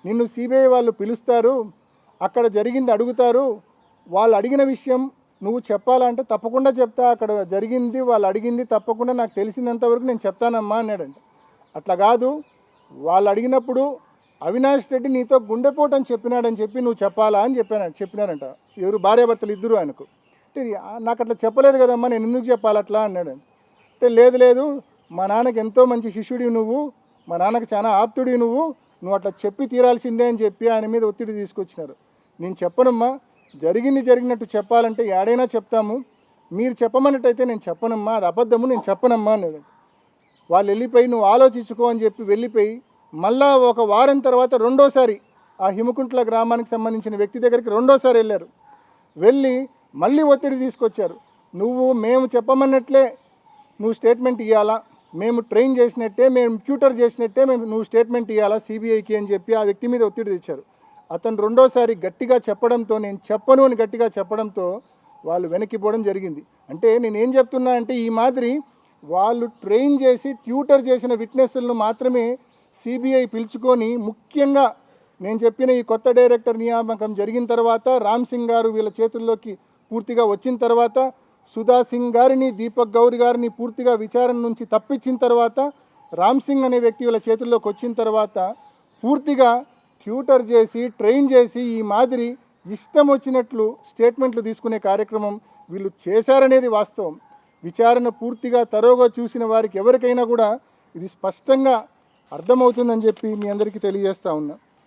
నిన్ను సిబిఐ వాళ్ళు పిలుస్తారు, అక్కడ జరిగింది అడుగుతారు, వాళ్ళు అడిగిన విషయం నువ్వు చెప్పాలంటే తప్పకుండా చెప్తా, అక్కడ జరిగింది వాళ్ళు అడిగింది తప్పకుండా నాకు తెలిసినంతవరకు నేను చెప్తానమ్మా అన్నాడంట. అట్లా కాదు, వాళ్ళు అడిగినప్పుడు అవినాష్ రెడ్డి నీతో గుండెపోటు అని చెప్పినాడని చెప్పి నువ్వు చెప్పాలా అని చెప్పినారంట. ఎవరు భార్యాభర్తలు ఇద్దరు ఆయనకు. అంటే నాకు అట్లా చెప్పలేదు కదమ్మా, నేను ఎందుకు చెప్పాలి అట్లా అన్నాడు. అంటే లేదు లేదు, మా నాన్నకి ఎంతో మంచి శిష్యుడివి నువ్వు, మా నాన్నకి చాలా ఆప్తుడివి నువ్వు అట్లా చెప్పి తీరాల్సిందే అని చెప్పి ఆయన మీద ఒత్తిడి తీసుకొచ్చినారు. నేను చెప్పనమ్మా, జరిగినట్టు చెప్పాలంటే ఏడైనా చెప్తాము, మీరు చెప్పమన్నట్టయితే నేను చెప్పనమ్మా, అది అబద్ధము, నేను చెప్పనమ్మా అన్నాడు. వాళ్ళు వెళ్ళిపోయి నువ్వు ఆలోచించుకో అని చెప్పి వెళ్ళిపోయి మళ్ళా ఒక వారం తర్వాత రెండోసారి ఆ హిమకుంట్ల గ్రామానికి సంబంధించిన వ్యక్తి దగ్గరికి రెండోసారి వెళ్ళారు. వెళ్ళి మళ్ళీ ఒత్తిడి తీసుకొచ్చారు. మేము చెప్పమన్నట్లే నువ్వు స్టేట్మెంట్ ఇవ్వాలా, మేము ట్రైన్ చేసినట్టే, మేము ట్యూటర్ చేసినట్టే నువ్వు స్టేట్మెంట్ ఇవ్వాలా సిబిఐకి అని చెప్పి ఆ వ్యక్తి మీద ఒత్తిడి తెచ్చారు. అతను రెండోసారి గట్టిగా చెప్పడంతో, నేను చెప్పను అని గట్టిగా చెప్పడంతో వాళ్ళు వెనక్కిపోవడం జరిగింది. అంటే నేనేం చెప్తున్నా అంటే, ఈ మాదిరి వాళ్ళు ట్రైన్ చేసి ట్యూటర్ చేసిన విట్నెస్లను మాత్రమే సిబిఐ పిలుచుకొని, ముఖ్యంగా నేను చెప్పిన ఈ కొత్త డైరెక్టర్ నియామకం జరిగిన తర్వాత, రామ్ సింగ్ గారు వీళ్ళ చేతుల్లోకి పూర్తిగా వచ్చిన తర్వాత, సుధా సింగ్ గారిని, దీపక్ గౌరి గారిని పూర్తిగా విచారణ నుంచి తప్పించిన తర్వాత, రామ్ సింగ్ అనే వ్యక్తి వీళ్ళ చేతుల్లోకి వచ్చిన తర్వాత పూర్తిగా ట్యూటర్ చేసి ట్రైన్ చేసి ఈ మాదిరి ఇష్టం వచ్చినట్లు స్టేట్మెంట్లు తీసుకునే కార్యక్రమం వీళ్ళు చేశారనేది వాస్తవం. విచారణ పూర్తిగా తరోగా చూసిన వారికి ఎవరికైనా కూడా ఇది స్పష్టంగా అర్థమవుతుందని చెప్పి మీ అందరికీ తెలియజేస్తూ ఉన్నా.